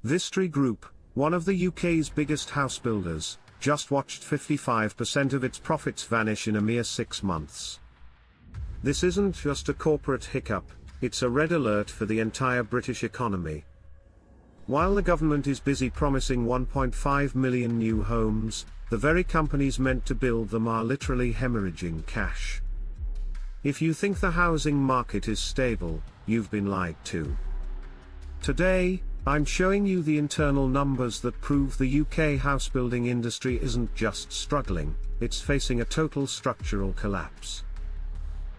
Vistry Group, one of the UK's biggest house builders, just watched 55% of its profits vanish in a mere 6 months. This isn't just a corporate hiccup, it's a red alert for the entire British economy. While the government is busy promising 1.5 million new homes, the very companies meant to build them are literally hemorrhaging cash. If you think the housing market is stable, you've been lied to. Today, I'm showing you the internal numbers that prove the UK housebuilding industry isn't just struggling, it's facing a total structural collapse.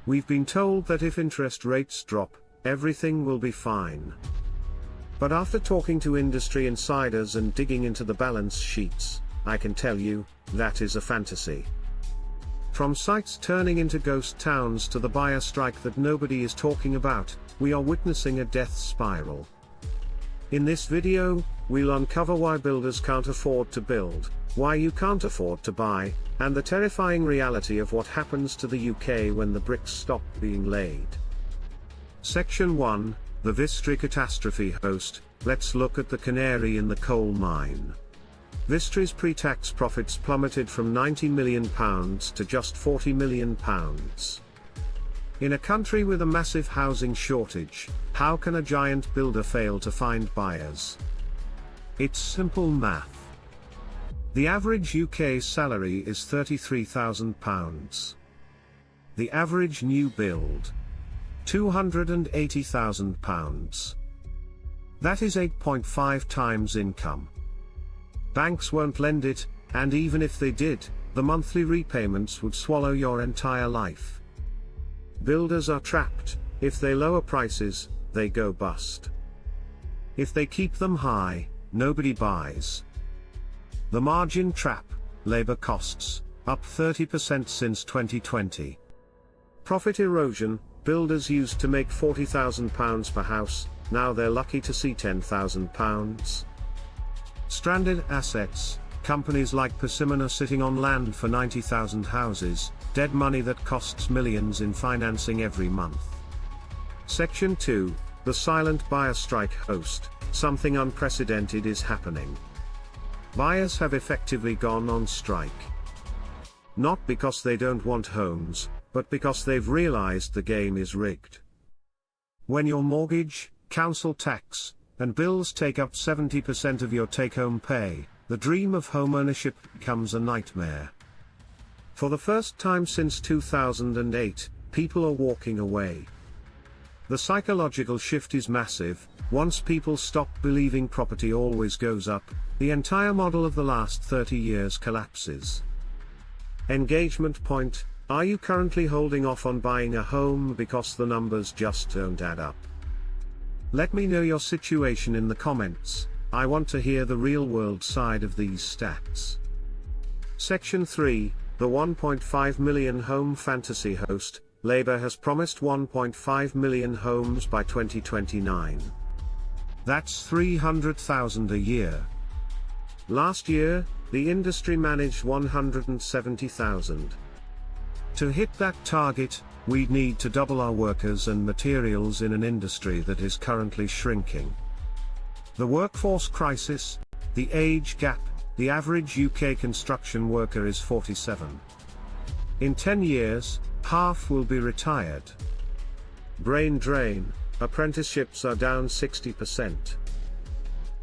We've been told that if interest rates drop, everything will be fine. But after talking to industry insiders and digging into the balance sheets, I can tell you, that is a fantasy. From sites turning into ghost towns to the buyer strike that nobody is talking about, we are witnessing a death spiral. In this video, we'll uncover why builders can't afford to build, why you can't afford to buy, and the terrifying reality of what happens to the UK when the bricks stop being laid. Section 1, the Vistry catastrophe host. Let's look at the canary in the coal mine. Vistry's pre-tax profits plummeted from £90 million to just £40 million. In a country with a massive housing shortage, how can a giant builder fail to find buyers? It's simple math. The average UK salary is £33,000. The average new build, £280,000. That is 8.5 times income. Banks won't lend it, and even if they did, the monthly repayments would swallow your entire life. Builders are trapped. If they lower prices, they go bust. If they keep them high, nobody buys. The margin trap, labor costs, up 30% since 2020. Profit erosion, builders used to make £40,000 per house, now they're lucky to see £10,000. Stranded assets, companies like Persimmon are sitting on land for 90,000 houses, dead money that costs millions in financing every month. Section 2, the silent buyer strike host. Something unprecedented is happening. Buyers have effectively gone on strike. Not because they don't want homes, but because they've realized the game is rigged. When your mortgage, council tax, and bills take up 70% of your take-home pay, the dream of homeownership becomes a nightmare. For the first time since 2008, people are walking away. The psychological shift is massive. Once people stop believing property always goes up, the entire model of the last 30 years collapses. Engagement point: are you currently holding off on buying a home because the numbers just don't add up? Let me know your situation in the comments. I want to hear the real-world side of these stats. Section 3, the 1.5 million home fantasy host. Labour has promised 1.5 million homes by 2029. That's 300,000 a year. Last year, the industry managed 170,000. To hit that target, we'd need to double our workers and materials in an industry that is currently shrinking. The workforce crisis, the age gap, the average UK construction worker is 47. In 10 years, half will be retired. Brain drain, apprenticeships are down 60%.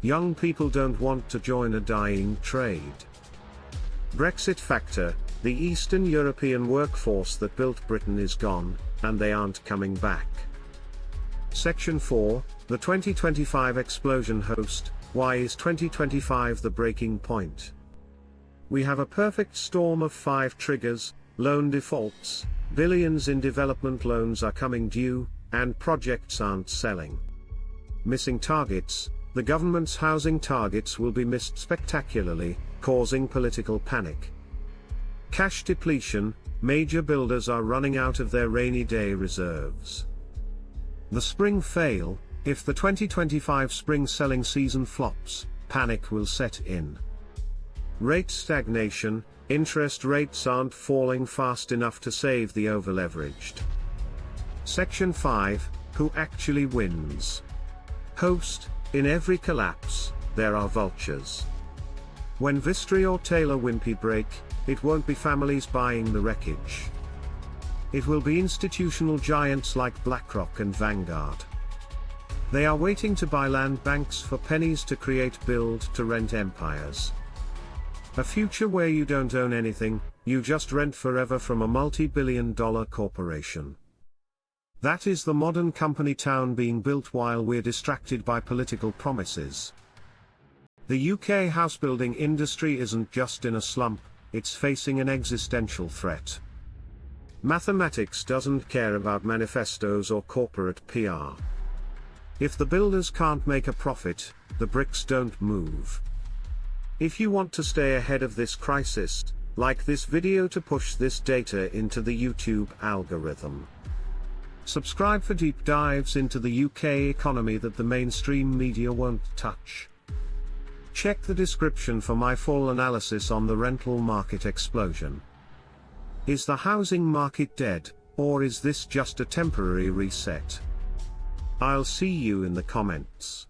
Young people don't want to join a dying trade. Brexit factor, the Eastern European workforce that built Britain is gone, and they aren't coming back. Section 4, the 2025 explosion host. Why is 2025 the breaking point? We have a perfect storm of 5 triggers: loan defaults, billions in development loans are coming due, and projects aren't selling. Missing targets, the government's housing targets will be missed spectacularly, causing political panic. Cash depletion, major builders are running out of their rainy day reserves. The spring fail, if the 2025 spring selling season flops, panic will set in. Rate stagnation, interest rates aren't falling fast enough to save the overleveraged. Section 5, who actually wins? Host, in every collapse, there are vultures. When Vistry or Taylor Wimpey break, it won't be families buying the wreckage. It will be institutional giants like BlackRock and Vanguard. They are waiting to buy land banks for pennies to create build-to-rent empires. A future where you don't own anything, you just rent forever from a multi-billion-dollar corporation. That is the modern company town being built while we're distracted by political promises. The UK housebuilding industry isn't just in a slump, it's facing an existential threat. Mathematics doesn't care about manifestos or corporate PR. If the builders can't make a profit, the bricks don't move. If you want to stay ahead of this crisis, like this video to push this data into the YouTube algorithm. Subscribe for deep dives into the UK economy that the mainstream media won't touch. Check the description for my full analysis on the rental market explosion. Is the housing market dead, or is this just a temporary reset? I'll see you in the comments.